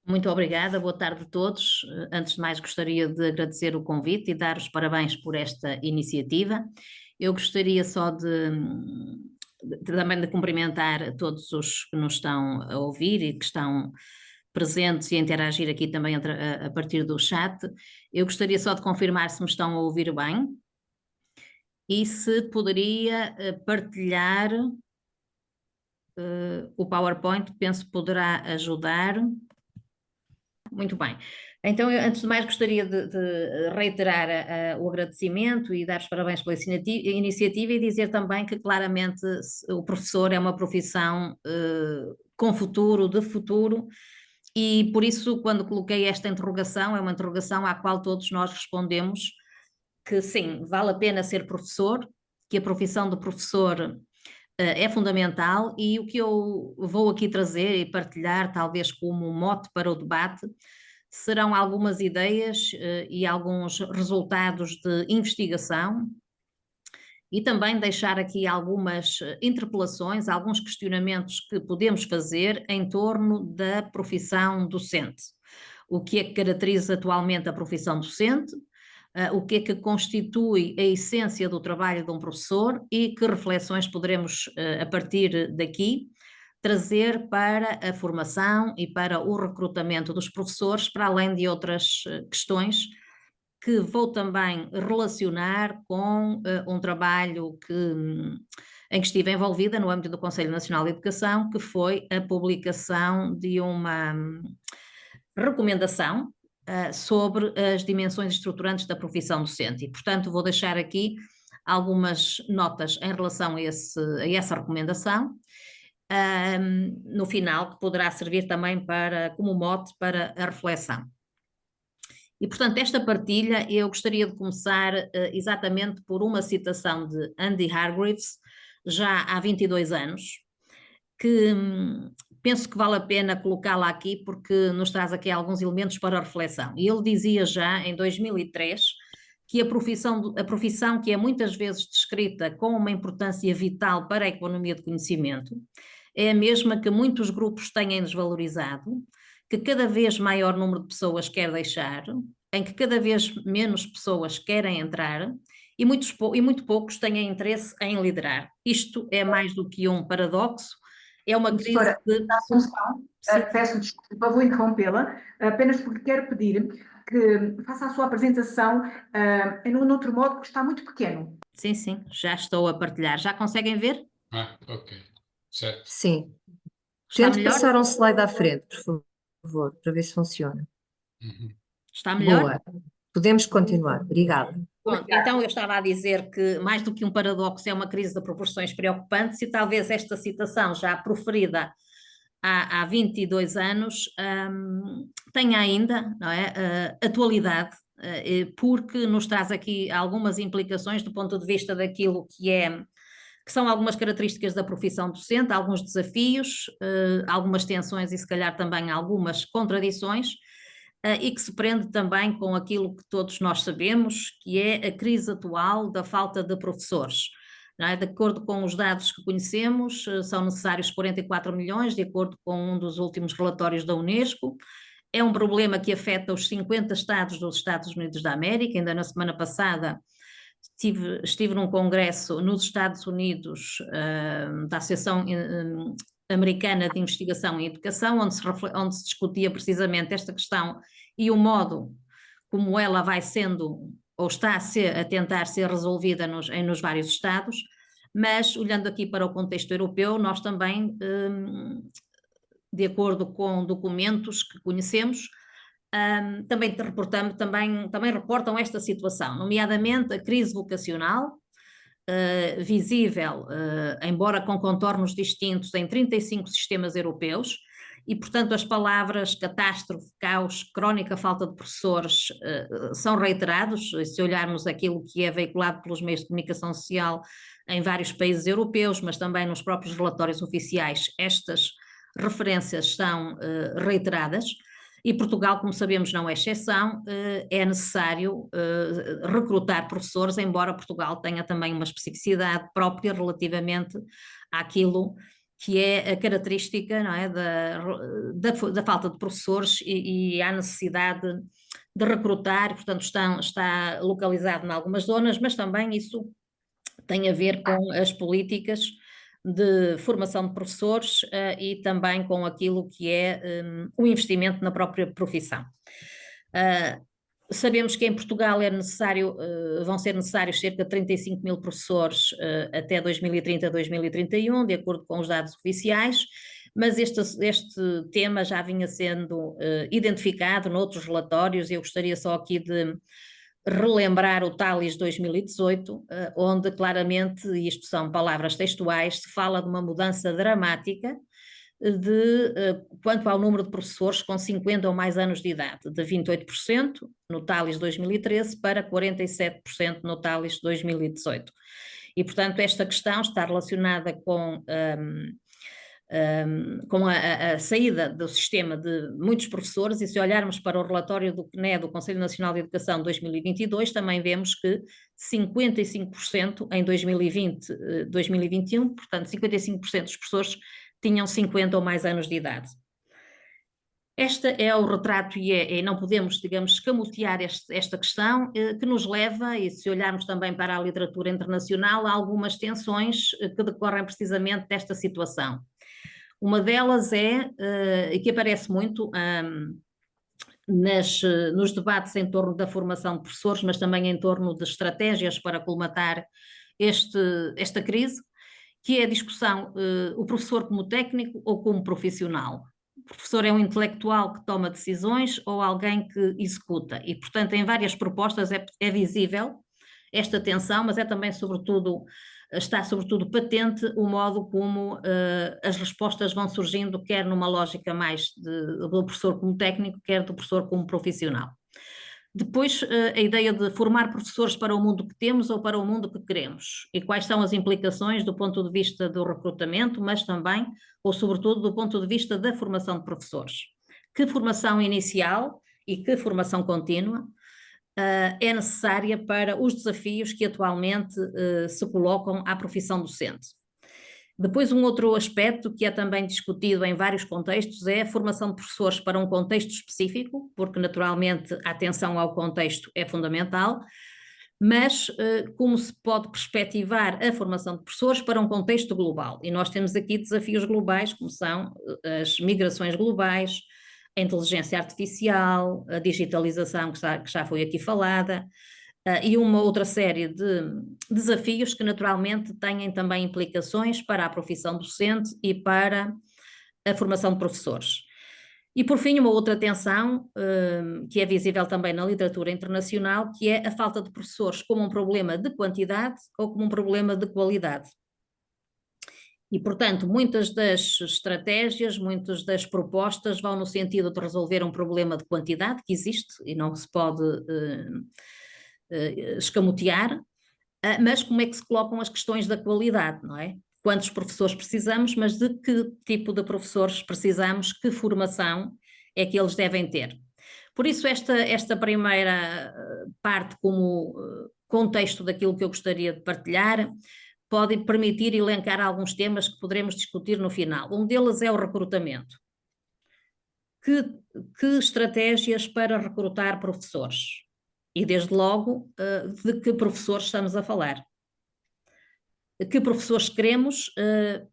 Muito obrigada, boa tarde a todos. Antes de mais, gostaria de agradecer o convite e dar os parabéns por esta iniciativa. Eu gostaria só também de cumprimentar todos os que nos estão a ouvir e que estão presentes e a interagir aqui também a partir do chat. Eu gostaria só de confirmar se me estão a ouvir bem e se poderia partilhar o PowerPoint, penso que poderá ajudar. Muito bem. Então, eu, antes de mais, gostaria de reiterar o agradecimento e dar os parabéns pela iniciativa e dizer também que, claramente, o professor é uma profissão com futuro, de futuro, e por isso, quando coloquei esta interrogação, é uma interrogação à qual todos nós respondemos que sim, vale a pena ser professor, que a profissão de professor é fundamental, e o que eu vou aqui trazer e partilhar, talvez como mote para o debate, serão algumas ideias e alguns resultados de investigação e também deixar aqui algumas interpelações, alguns questionamentos que podemos fazer em torno da profissão docente. O que é que caracteriza atualmente a profissão docente? O que é que constitui a essência do trabalho de um professor e que reflexões poderemos, a partir daqui, trazer para a formação e para o recrutamento dos professores, para além de outras questões que vou também relacionar com um trabalho em que estive envolvida no âmbito do Conselho Nacional de Educação, que foi a publicação de uma recomendação sobre as dimensões estruturantes da profissão docente e, portanto, vou deixar aqui algumas notas em relação a essa recomendação, no final, que poderá servir também como mote para a reflexão. E, portanto, esta partilha eu gostaria de começar exatamente por uma citação de Andy Hargreaves, já há 22 anos, que penso que vale a pena colocá-la aqui porque nos traz aqui alguns elementos para a reflexão. E ele dizia já em 2003 que a profissão que é muitas vezes descrita com uma importância vital para a economia de conhecimento é a mesma que muitos grupos têm desvalorizado, que cada vez maior número de pessoas quer deixar, em que cada vez menos pessoas querem entrar e muito poucos têm interesse em liderar. Isto é mais do que um paradoxo, é uma crise de... Assunção, peço desculpa, vou interrompê-la, apenas porque quero pedir que faça a sua apresentação num outro modo que está muito pequeno. Sim, sim, já estou a partilhar. Já conseguem ver? Ok. Certo. Sim. Está Tente melhor? passar um slide à frente, por favor, para ver se funciona. Está melhor? Boa. Podemos continuar. Obrigada. Bom, então eu estava a dizer que mais do que um paradoxo é uma crise de proporções preocupantes e talvez esta citação já proferida há 22 anos tenha ainda, não é, atualidade, porque nos traz aqui algumas implicações do ponto de vista daquilo que são algumas características da profissão docente, alguns desafios, algumas tensões e se calhar também algumas contradições, e que se prende também com aquilo que todos nós sabemos, que é a crise atual da falta de professores. Não é? De acordo com os dados que conhecemos, são necessários 44 milhões, de acordo com um dos últimos relatórios da Unesco. É um problema que afeta os 50 estados dos Estados Unidos da América. Ainda na semana passada estive num congresso nos Estados Unidos da Associação Americana de Investigação em Educação, onde se discutia precisamente esta questão e o modo como ela vai sendo ou está a tentar ser resolvida nos vários estados, mas olhando aqui para o contexto europeu, nós também, de acordo com documentos que conhecemos, também reportam esta situação, nomeadamente a crise vocacional, visível, embora com contornos distintos, em 35 sistemas europeus, e, portanto, as palavras catástrofe, caos, crónica falta de professores são reiterados, se olharmos aquilo que é veiculado pelos meios de comunicação social em vários países europeus, mas também nos próprios relatórios oficiais, estas referências são reiteradas. E Portugal, como sabemos, não é exceção, é necessário recrutar professores, embora Portugal tenha também uma especificidade própria relativamente àquilo que é a característica, não é, da falta de professores e há necessidade de recrutar, portanto está localizado em algumas zonas, mas também isso tem a ver com as políticas de formação de professores e também com aquilo que é o investimento na própria profissão. Sabemos que em Portugal vão ser necessários cerca de 35 mil professores até 2030, 2031, de acordo com os dados oficiais, mas este tema já vinha sendo identificado noutros relatórios, e eu gostaria só aqui de relembrar o TALIS 2018, onde claramente, e isto são palavras textuais, se fala de uma mudança dramática quanto ao número de professores com 50 ou mais anos de idade, de 28% no TALIS 2013 para 47% no TALIS 2018. E, portanto, esta questão está relacionada com a saída do sistema de muitos professores, e se olharmos para o relatório do CNE, do Conselho Nacional de Educação 2022, também vemos que 55% em 2020, 2021, portanto 55% dos professores tinham 50 ou mais anos de idade. Este é o retrato e não podemos, digamos, escamotear esta questão que nos leva, e se olharmos também para a literatura internacional, a algumas tensões que decorrem precisamente desta situação. Uma delas e que aparece muito nos debates em torno da formação de professores, mas também em torno de estratégias para colmatar esta crise, que é a discussão, o professor como técnico ou como profissional. O professor é um intelectual que toma decisões ou alguém que executa, e portanto em várias propostas é visível esta tensão, mas está sobretudo patente o modo como as respostas vão surgindo, quer numa lógica mais do professor como técnico, quer do professor como profissional. Depois, a ideia de formar professores para o mundo que temos ou para o mundo que queremos, e quais são as implicações do ponto de vista do recrutamento, mas também, ou sobretudo, do ponto de vista da formação de professores. Que formação inicial e que formação contínua é necessária para os desafios que atualmente se colocam à profissão docente. Depois, um outro aspecto que é também discutido em vários contextos é a formação de professores para um contexto específico, porque naturalmente a atenção ao contexto é fundamental, mas como se pode perspectivar a formação de professores para um contexto global. E nós temos aqui desafios globais, como são as migrações globais, a inteligência artificial, a digitalização que já foi aqui falada, e uma outra série de desafios que naturalmente têm também implicações para a profissão docente e para a formação de professores. E por fim, uma outra tensão que é visível também na literatura internacional, que é a falta de professores como um problema de quantidade ou como um problema de qualidade. E, portanto, muitas das estratégias, muitas das propostas vão no sentido de resolver um problema de quantidade que existe e não se pode escamotear, mas como é que se colocam as questões da qualidade, não é? Quantos professores precisamos, mas de que tipo de professores precisamos, que formação é que eles devem ter. Por isso esta primeira parte como contexto daquilo que eu gostaria de partilhar pode permitir elencar alguns temas que poderemos discutir no final. Um deles é o recrutamento. Que estratégias para recrutar professores? E desde logo, de que professores estamos a falar? Que professores queremos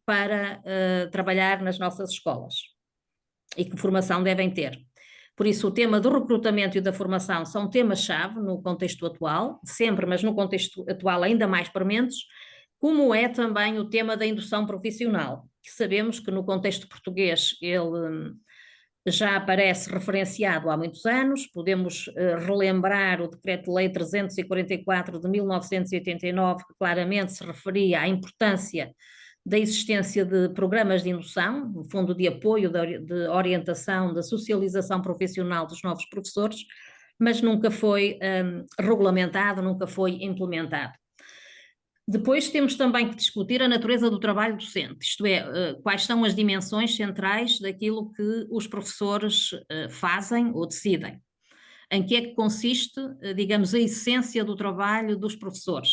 para trabalhar nas nossas escolas? E que formação devem ter? Por isso, o tema do recrutamento e da formação são temas-chave no contexto atual, sempre, mas no contexto atual ainda mais prementes, como é também o tema da indução profissional, que sabemos que no contexto português ele já aparece referenciado há muitos anos. Podemos relembrar o Decreto-Lei 344 de 1989, que claramente se referia à importância da existência de programas de indução, no fundo de apoio, de orientação, da socialização profissional dos novos professores, mas nunca foi regulamentado, nunca foi implementado. Depois temos também que discutir a natureza do trabalho docente, isto é, quais são as dimensões centrais daquilo que os professores fazem ou decidem. Em que é que consiste, digamos, a essência do trabalho dos professores?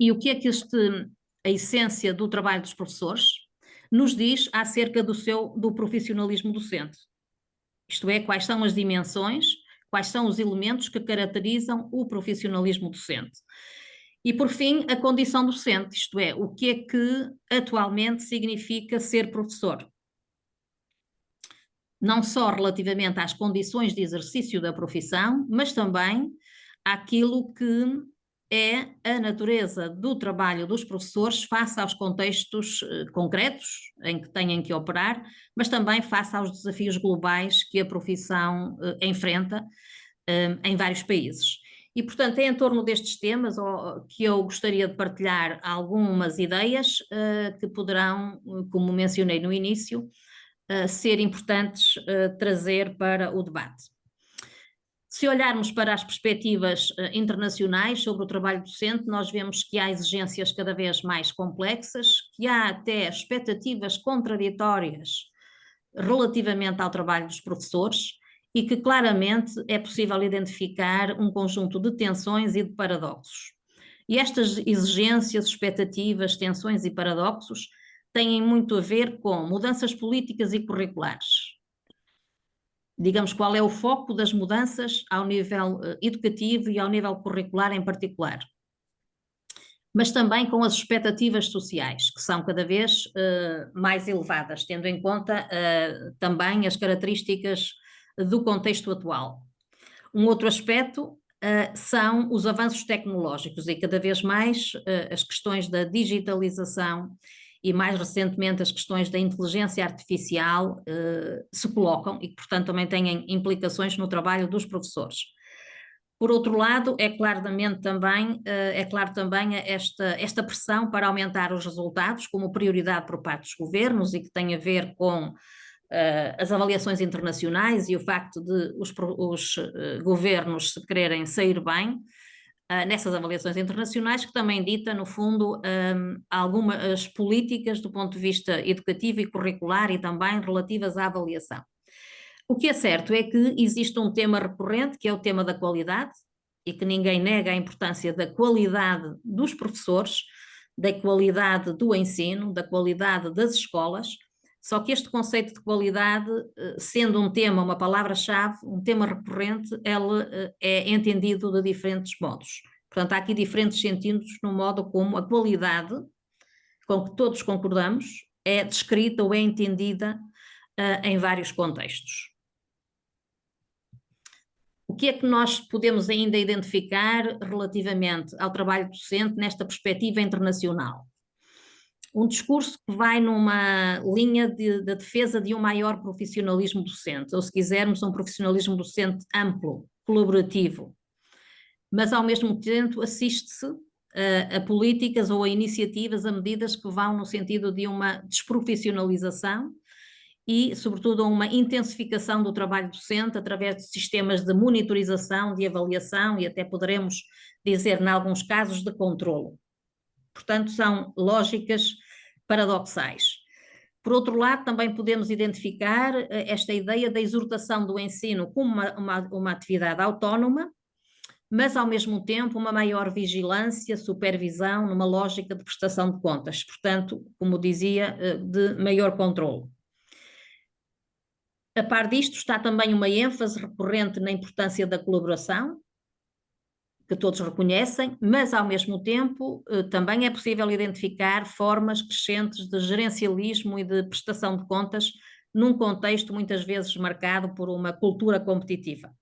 E o que é que a essência do trabalho dos professores nos diz acerca do profissionalismo docente. Isto é, quais são as dimensões, quais são os elementos que caracterizam o profissionalismo docente. E, por fim, a condição docente, isto é, o que é que atualmente significa ser professor. Não só relativamente às condições de exercício da profissão, mas também àquilo que é a natureza do trabalho dos professores face aos contextos concretos em que têm que operar, mas também face aos desafios globais que a profissão enfrenta em vários países. E, portanto, é em torno destes temas que eu gostaria de partilhar algumas ideias que poderão, como mencionei no início, ser importantes trazer para o debate. Se olharmos para as perspectivas internacionais sobre o trabalho docente, nós vemos que há exigências cada vez mais complexas, que há até expectativas contraditórias relativamente ao trabalho dos professores e que claramente é possível identificar um conjunto de tensões e de paradoxos. E estas exigências, expectativas, tensões e paradoxos têm muito a ver com mudanças políticas e curriculares. Digamos, qual é o foco das mudanças ao nível educativo e ao nível curricular em particular. Mas também com as expectativas sociais, que são cada vez mais elevadas, tendo em conta também as características do contexto atual. Um outro aspecto são os avanços tecnológicos e cada vez mais as questões da digitalização e mais recentemente as questões da inteligência artificial se colocam e que, portanto, também têm implicações no trabalho dos professores. Por outro lado, é claro também esta pressão para aumentar os resultados como prioridade por parte dos governos e que tem a ver com as avaliações internacionais e o facto de os governos se quererem sair bem nessas avaliações internacionais, que também dita, no fundo, algumas políticas do ponto de vista educativo e curricular e também relativas à avaliação. O que é certo é que existe um tema recorrente, que é o tema da qualidade, e que ninguém nega a importância da qualidade dos professores, da qualidade do ensino, da qualidade das escolas, só que este conceito de qualidade, sendo um tema, uma palavra-chave, um tema recorrente, ele é entendido de diferentes modos. Portanto, há aqui diferentes sentidos no modo como a qualidade, com que todos concordamos, é descrita ou é entendida em vários contextos. O que é que nós podemos ainda identificar relativamente ao trabalho docente nesta perspectiva internacional? Um discurso que vai numa linha de defesa de um maior profissionalismo docente, ou se quisermos um profissionalismo docente amplo, colaborativo, mas ao mesmo tempo assiste-se a políticas ou a iniciativas, a medidas que vão no sentido de uma desprofissionalização e, sobretudo, a uma intensificação do trabalho docente através de sistemas de monitorização, de avaliação e até poderemos dizer, em alguns casos, de controlo. Portanto, são lógicas paradoxais. Por outro lado, também podemos identificar esta ideia da exortação do ensino como uma atividade autónoma, mas ao mesmo tempo uma maior vigilância, supervisão, numa lógica de prestação de contas, portanto, como dizia, de maior controle. A par disto está também uma ênfase recorrente na importância da colaboração, que todos reconhecem, mas ao mesmo tempo também é possível identificar formas crescentes de gerencialismo e de prestação de contas num contexto muitas vezes marcado por uma cultura competitiva.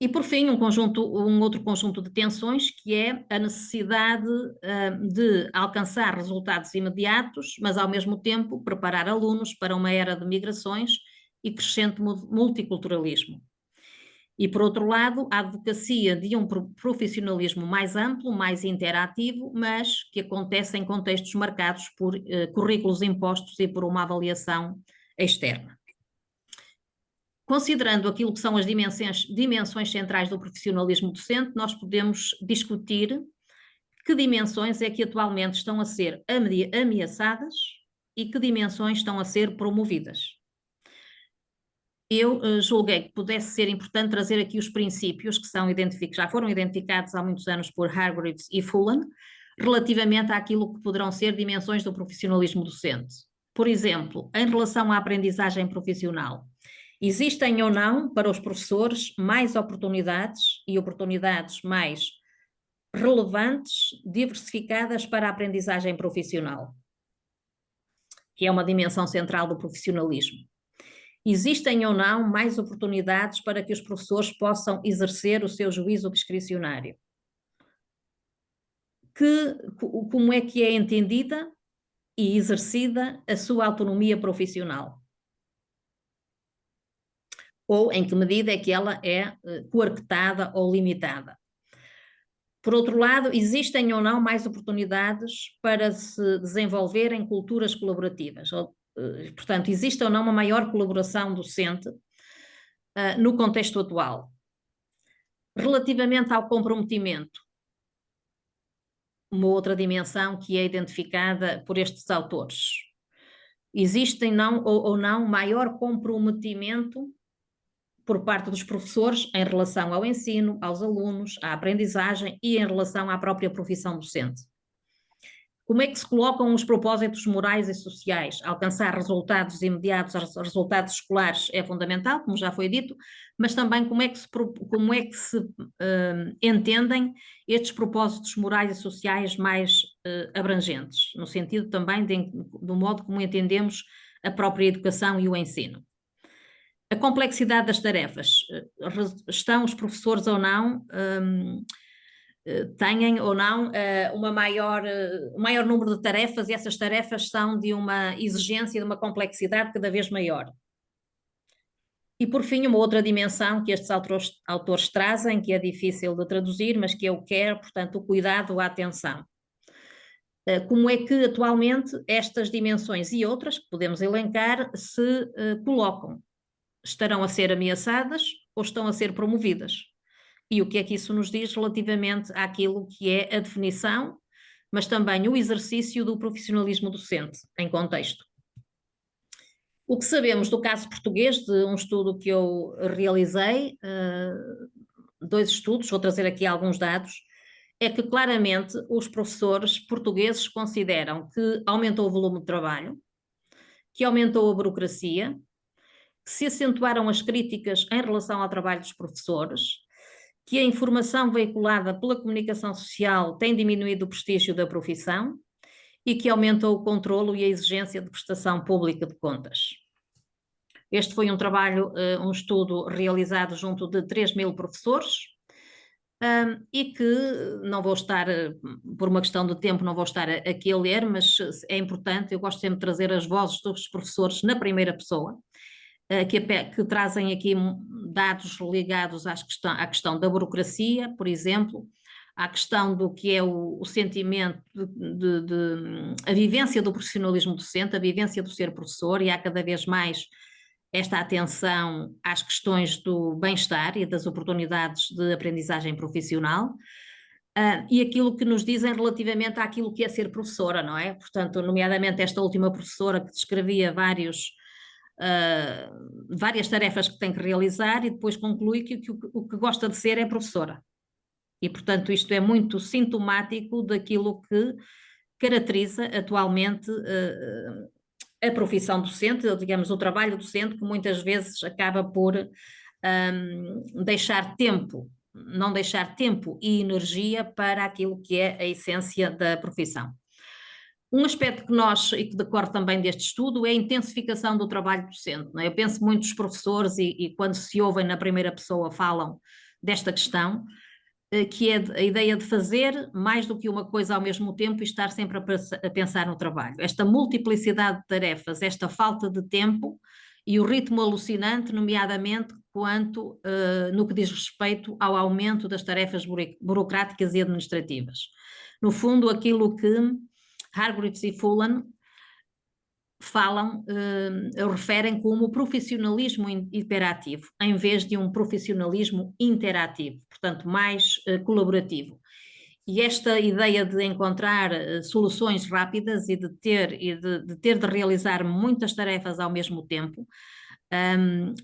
E por fim, um outro conjunto de tensões, que é a necessidade de alcançar resultados imediatos, mas ao mesmo tempo preparar alunos para uma era de migrações e crescente multiculturalismo. E, por outro lado, a advocacia de um profissionalismo mais amplo, mais interativo, mas que acontece em contextos marcados por currículos impostos e por uma avaliação externa. Considerando aquilo que são as dimensões centrais do profissionalismo docente, nós podemos discutir que dimensões é que atualmente estão a ser ameaçadas e que dimensões estão a ser promovidas. Eu julguei que pudesse ser importante trazer aqui os princípios que já foram identificados há muitos anos por Hargreaves e Fullan, relativamente àquilo que poderão ser dimensões do profissionalismo docente. Por exemplo, em relação à aprendizagem profissional, existem ou não para os professores mais oportunidades e oportunidades mais relevantes, diversificadas para a aprendizagem profissional, que é uma dimensão central do profissionalismo. Existem ou não mais oportunidades para que os professores possam exercer o seu juízo discricionário? Como é que é entendida e exercida a sua autonomia profissional? Ou em que medida é que ela é coartada ou limitada? Por outro lado, existem ou não mais oportunidades para se desenvolverem culturas colaborativas? Portanto, existe ou não uma maior colaboração docente no contexto atual? Relativamente ao comprometimento, uma outra dimensão que é identificada por estes autores. Existem ou não maior comprometimento por parte dos professores em relação ao ensino, aos alunos, à aprendizagem e em relação à própria profissão docente? Como é que se colocam os propósitos morais e sociais? Alcançar resultados imediatos, resultados escolares é fundamental, como já foi dito, mas também como é que se entendem estes propósitos morais e sociais mais abrangentes, no sentido também do modo como entendemos a própria educação e o ensino. A complexidade das tarefas. Estão os professores ou não... têm ou não um maior número de tarefas, e essas tarefas são de uma exigência, de uma complexidade cada vez maior. E por fim, uma outra dimensão que estes autores trazem, que é difícil de traduzir, mas que é o care, portanto, o cuidado, a atenção. Como é que atualmente estas dimensões e outras que podemos elencar se colocam? Estarão a ser ameaçadas ou estão a ser promovidas? E o que é que isso nos diz relativamente àquilo que é a definição, mas também o exercício do profissionalismo docente em contexto? O que sabemos do caso português, de um estudo que eu realizei, 2 estudos, vou trazer aqui alguns dados, é que claramente os professores portugueses consideram que aumentou o volume de trabalho, que aumentou a burocracia, que se acentuaram as críticas em relação ao trabalho dos professores, que a informação veiculada pela comunicação social tem diminuído o prestígio da profissão e que aumentou o controlo e a exigência de prestação pública de contas. Este foi um trabalho, um estudo realizado junto de 3.000 professores, e que não vou estar, por uma questão de tempo, não vou estar aqui a ler, mas é importante, eu gosto sempre de trazer as vozes dos professores na primeira pessoa, que trazem aqui dados ligados à questão da burocracia, por exemplo, à questão do que é o sentimento a vivência do profissionalismo docente, a vivência do ser professor, e há cada vez mais esta atenção às questões do bem-estar e das oportunidades de aprendizagem profissional, e aquilo que nos dizem relativamente àquilo que é ser professora, não é? Portanto, nomeadamente esta última professora que descrevia várias tarefas que tem que realizar, e depois conclui que o que gosta de ser é professora. E, portanto, isto é muito sintomático daquilo que caracteriza atualmente a profissão docente, ou, digamos, o trabalho docente, que muitas vezes acaba por não deixar tempo e energia para aquilo que é a essência da profissão. Um aspecto e que decorre também deste estudo é a intensificação do trabalho docente, não é? Eu penso muito os professores, e quando se ouvem na primeira pessoa falam desta questão, que é a ideia de fazer mais do que uma coisa ao mesmo tempo e estar sempre a pensar no trabalho. Esta multiplicidade de tarefas, esta falta de tempo e o ritmo alucinante, nomeadamente no que diz respeito ao aumento das tarefas burocráticas e administrativas. No fundo, aquilo que Hargreaves e Fullan referem como profissionalismo hiperativo, em vez de um profissionalismo interativo, portanto mais colaborativo. E esta ideia de encontrar soluções rápidas e de ter de realizar muitas tarefas ao mesmo tempo,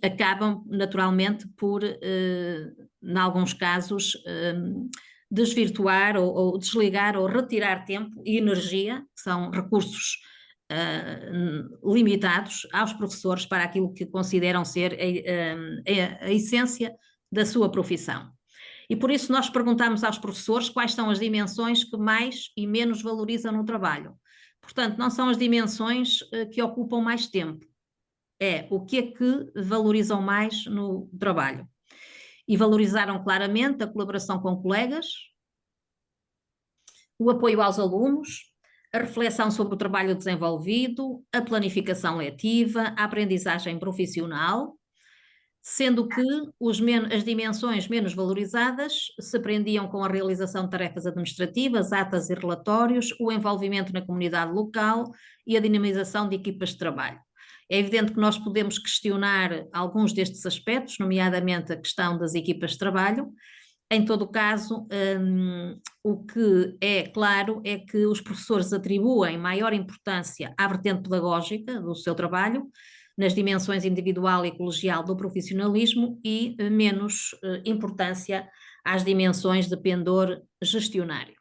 acabam naturalmente por, em alguns casos, desvirtuar ou desligar ou retirar tempo e energia, que são recursos limitados aos professores para aquilo que consideram ser a essência da sua profissão. E por isso nós perguntamos aos professores quais são as dimensões que mais e menos valorizam no trabalho. Portanto, não são as dimensões que ocupam mais tempo, é o que é que valorizam mais no trabalho. E valorizaram claramente a colaboração com colegas, o apoio aos alunos, a reflexão sobre o trabalho desenvolvido, a planificação letiva, a aprendizagem profissional, sendo que as dimensões menos valorizadas se prendiam com a realização de tarefas administrativas, atas e relatórios, o envolvimento na comunidade local e a dinamização de equipas de trabalho. É evidente que nós podemos questionar alguns destes aspectos, nomeadamente a questão das equipas de trabalho. Em todo o caso, o que é claro é que os professores atribuem maior importância à vertente pedagógica do seu trabalho, nas dimensões individual e colegial do profissionalismo, e menos importância às dimensões de pendor gestionário.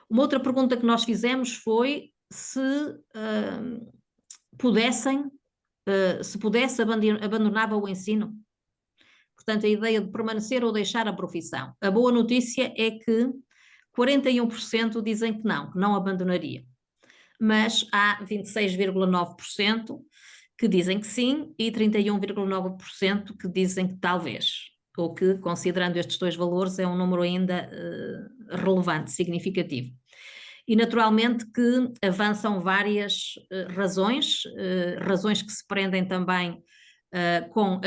Uma outra pergunta que nós fizemos foi se pudesse abandonava o ensino. Portanto, a ideia de permanecer ou deixar a profissão. A boa notícia é que 41% dizem que não abandonaria. Mas há 26,9% que dizem que sim e 31,9% que dizem que talvez. Ou que, considerando estes dois valores, é um número ainda relevante, significativo. E naturalmente que avançam várias razões que se prendem também com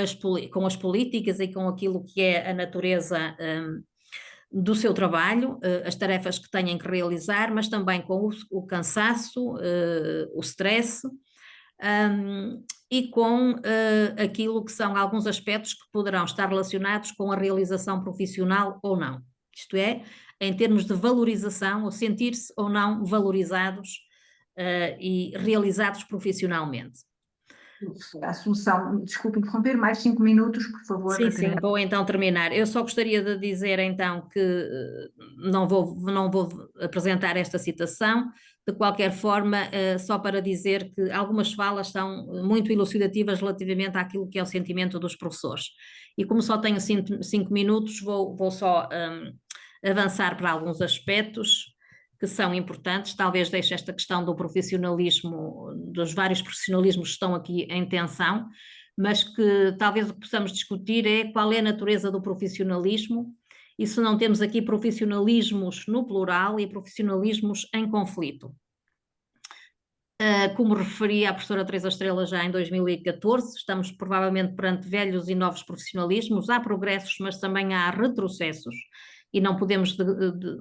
as políticas e com aquilo que é a natureza do seu trabalho, as tarefas que têm que realizar, mas também com o cansaço, o stress, e com aquilo que são alguns aspectos que poderão estar relacionados com a realização profissional ou não. Isto é, em termos de valorização, ou sentir-se ou não valorizados e realizados profissionalmente. Assunção, desculpe interromper, mais 5 minutos, por favor. Sim, vou então terminar. Eu só gostaria de dizer então que não vou apresentar esta citação, de qualquer forma, só para dizer que algumas falas são muito elucidativas relativamente àquilo que é o sentimento dos professores. E como só tenho 5 minutos, vou só avançar para alguns aspectos que são importantes. Talvez deixe esta questão do profissionalismo, dos vários profissionalismos que estão aqui em tensão, mas que talvez o que possamos discutir é qual é a natureza do profissionalismo e se não temos aqui profissionalismos no plural e profissionalismos em conflito. Como referia a professora Teresa Estrela já em 2014, estamos provavelmente perante velhos e novos profissionalismos, há progressos, mas também há retrocessos, e não podemos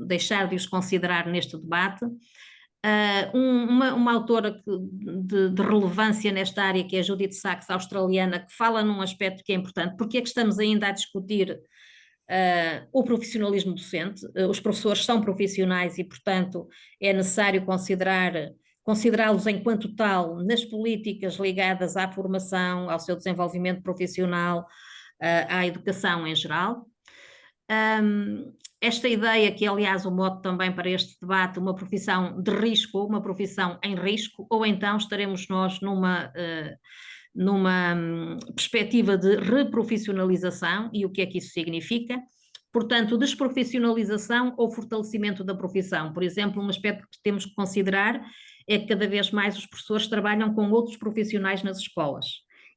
deixar de os considerar neste debate. Uma autora de relevância nesta área, que é a Judith Sachs, australiana, que fala num aspecto que é importante. Porque é que estamos ainda a discutir o profissionalismo docente? Os professores são profissionais e, portanto, é necessário considerá-los enquanto tal nas políticas ligadas à formação, ao seu desenvolvimento profissional, à educação em geral. Esta ideia, que é aliás o mote também para este debate, uma profissão de risco ou uma profissão em risco, ou então estaremos nós numa perspectiva de reprofissionalização, e o que é que isso significa? Portanto, desprofissionalização ou fortalecimento da profissão. Por exemplo, um aspecto que temos que considerar é que cada vez mais os professores trabalham com outros profissionais nas escolas.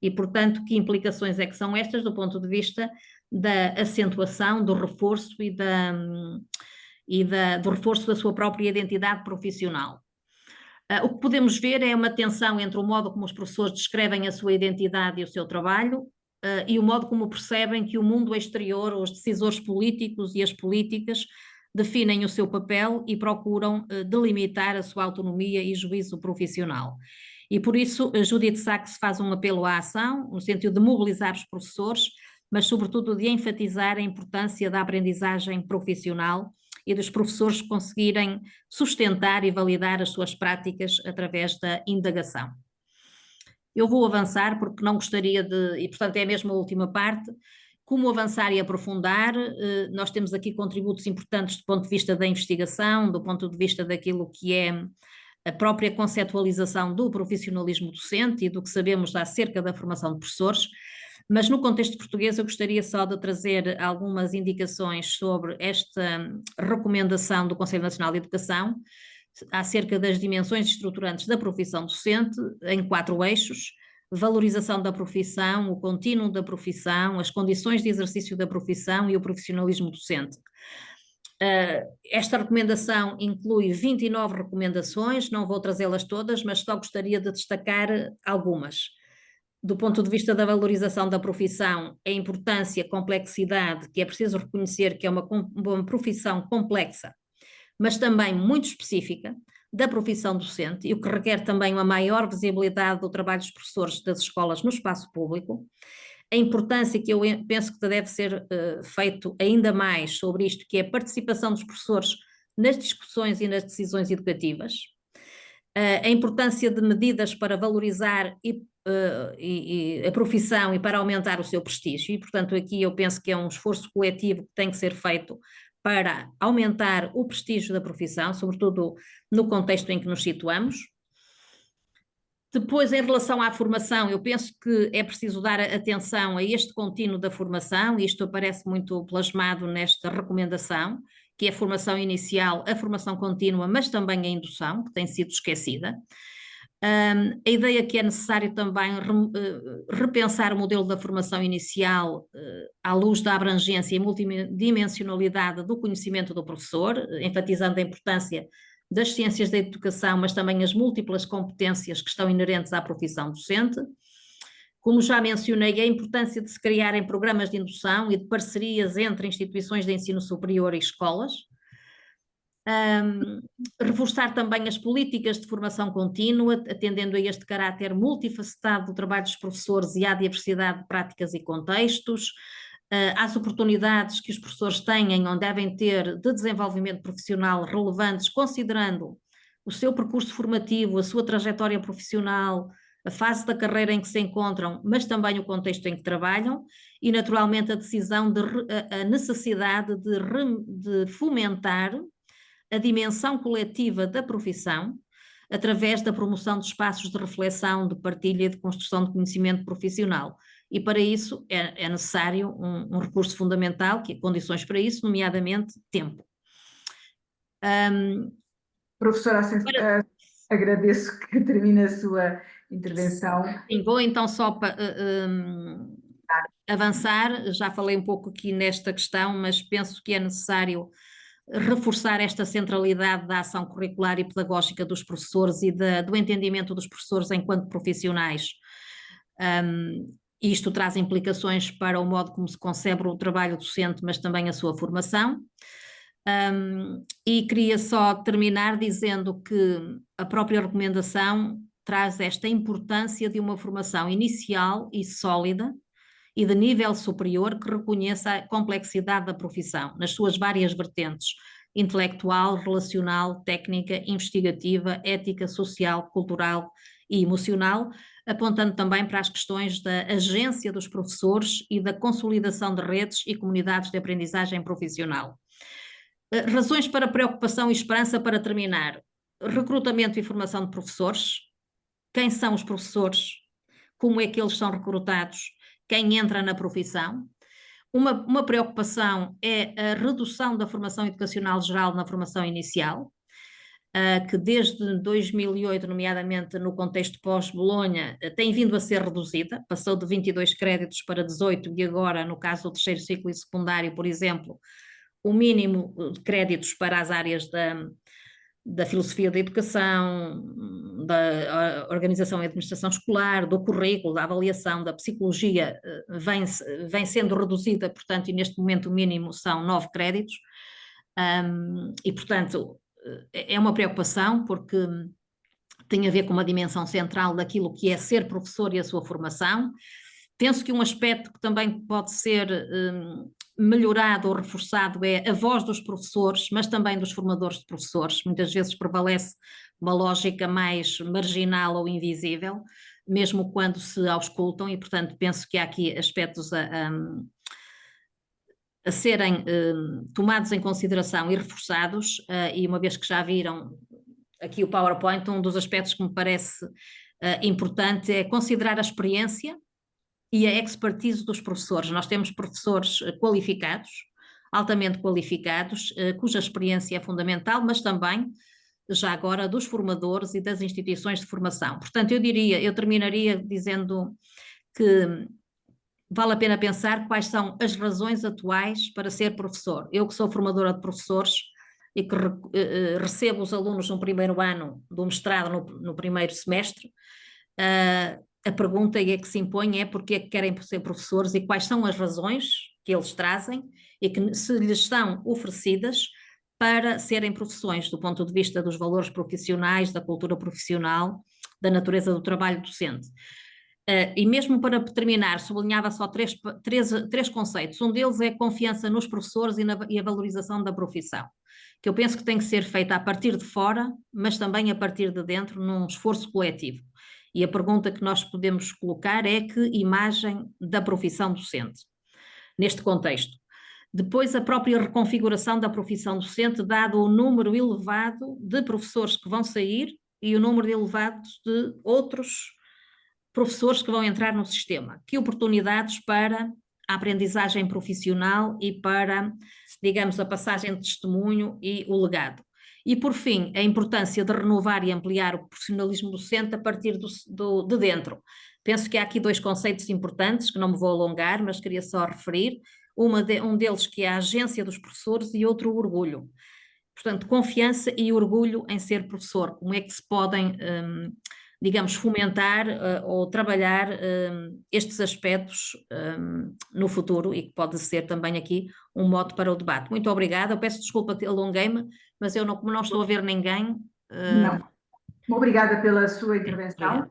E, portanto, que implicações é que são estas do ponto de vista da acentuação, do reforço do reforço da sua própria identidade profissional. O que podemos ver é uma tensão entre o modo como os professores descrevem a sua identidade e o seu trabalho e o modo como percebem que o mundo exterior, os decisores políticos e as políticas definem o seu papel e procuram delimitar a sua autonomia e juízo profissional. E por isso a Judith Sachs faz um apelo à ação, no sentido de mobilizar os professores, mas sobretudo de enfatizar a importância da aprendizagem profissional e dos professores conseguirem sustentar e validar as suas práticas através da indagação. Eu vou avançar porque não gostaria de, e portanto é mesmo a última parte, Como avançar e aprofundar? Nós temos aqui contributos importantes do ponto de vista da investigação, do ponto de vista daquilo que é a própria conceptualização do profissionalismo docente e do que sabemos acerca da formação de professores, mas no contexto português eu gostaria só de trazer algumas indicações sobre esta recomendação do Conselho Nacional de Educação acerca das dimensões estruturantes da profissão docente em 4 eixos: valorização da profissão, o contínuo da profissão, as condições de exercício da profissão e o profissionalismo docente. Esta recomendação inclui 29 recomendações, não vou trazê-las todas, mas só gostaria de destacar algumas. Do ponto de vista da valorização da profissão, a importância, complexidade, que é preciso reconhecer que é uma profissão complexa, mas também muito específica, da profissão docente, e o que requer também uma maior visibilidade do trabalho dos professores das escolas no espaço público. A importância que eu penso que deve ser feito ainda mais sobre isto, que é a participação dos professores nas discussões e nas decisões educativas. A importância de medidas para valorizar a profissão e para aumentar o seu prestígio, e portanto aqui eu penso que é um esforço coletivo que tem que ser feito para aumentar o prestígio da profissão, sobretudo no contexto em que nos situamos. Depois, em relação à formação, eu penso que é preciso dar atenção a este contínuo da formação, e isto aparece muito plasmado nesta recomendação, que é a formação inicial, a formação contínua, mas também a indução, que tem sido esquecida. A ideia que é necessário também repensar o modelo da formação inicial à luz da abrangência e multidimensionalidade do conhecimento do professor, enfatizando a importância das ciências da educação, mas também as múltiplas competências que estão inerentes à profissão docente. Como já mencionei, a importância de se criarem programas de indução e de parcerias entre instituições de ensino superior e escolas. Reforçar também as políticas de formação contínua, atendendo a este caráter multifacetado do trabalho dos professores e à diversidade de práticas e contextos, às oportunidades que os professores têm ou devem ter de desenvolvimento profissional relevantes, considerando o seu percurso formativo, a sua trajetória profissional, a fase da carreira em que se encontram, mas também o contexto em que trabalham, e naturalmente a necessidade de fomentar a dimensão coletiva da profissão, através da promoção de espaços de reflexão, de partilha e de construção de conhecimento profissional. E para isso é necessário um recurso fundamental, que é condições para isso, nomeadamente tempo. Professora, agradeço que termine a sua intervenção. Sim, vou então só avançar, já falei um pouco aqui nesta questão, mas penso que é necessário reforçar esta centralidade da ação curricular e pedagógica dos professores e do entendimento dos professores enquanto profissionais. Isto traz implicações para o modo como se concebe o trabalho docente, mas também a sua formação. E queria só terminar dizendo que a própria recomendação traz esta importância de uma formação inicial e sólida e de nível superior que reconheça a complexidade da profissão, nas suas várias vertentes: intelectual, relacional, técnica, investigativa, ética, social, cultural e emocional, apontando também para as questões da agência dos professores e da consolidação de redes e comunidades de aprendizagem profissional. Razões para preocupação e esperança, para terminar: recrutamento e formação de professores. Quem são os professores? Como é que eles são recrutados? Quem entra na profissão? Uma preocupação é a redução da formação educacional geral na formação inicial, que desde 2008, nomeadamente no contexto pós-Bolonha, tem vindo a ser reduzida, passou de 22 créditos para 18, e agora, no caso do terceiro ciclo e secundário, por exemplo, o mínimo de créditos para as áreas da filosofia da educação, da organização e administração escolar, do currículo, da avaliação, da psicologia, vem sendo reduzida, portanto, e neste momento o mínimo são 9 créditos, e portanto é uma preocupação, porque tem a ver com uma dimensão central daquilo que é ser professor e a sua formação. Penso que um aspecto que também pode ser melhorado ou reforçado é a voz dos professores, mas também dos formadores de professores. Muitas vezes prevalece uma lógica mais marginal ou invisível, mesmo quando se auscultam, e portanto penso que há aqui aspectos a serem tomados em consideração e reforçados, e uma vez que já viram aqui o PowerPoint, um dos aspectos que me parece importante é considerar a experiência e a expertise dos professores. Nós temos professores qualificados, altamente qualificados, cuja experiência é fundamental, mas também, já agora, dos formadores e das instituições de formação. Portanto, eu terminaria dizendo que vale a pena pensar quais são as razões atuais para ser professor. Eu que sou formadora de professores e que recebo os alunos no primeiro ano do mestrado, no primeiro semestre, a pergunta que se impõe é porque é que querem ser professores e quais são as razões que eles trazem e que se lhes são oferecidas para serem profissões, do ponto de vista dos valores profissionais, da cultura profissional, da natureza do trabalho docente. E mesmo para terminar, sublinhava só três conceitos. Um deles é a confiança nos professores e a valorização da profissão, que eu penso que tem que ser feita a partir de fora, mas também a partir de dentro, num esforço coletivo. E a pergunta que nós podemos colocar é: que imagem da profissão docente neste contexto? Depois, a própria reconfiguração da profissão docente, dado o número elevado de professores que vão sair e o número elevado de outros professores que vão entrar no sistema. Que oportunidades para a aprendizagem profissional e para, digamos, a passagem de testemunho e o legado. E, por fim, a importância de renovar e ampliar o profissionalismo docente a partir de dentro. Penso que há aqui dois conceitos importantes, que não me vou alongar, mas queria só referir. Um deles que é a agência dos professores e outro o orgulho. Portanto, confiança e orgulho em ser professor. Como é que se podem, digamos, fomentar ou trabalhar estes aspectos no futuro, e que pode ser também aqui um mote para o debate. Muito obrigada, eu peço desculpa que alonguei-me, mas como não estou a ver ninguém... Não. Obrigada pela sua intervenção.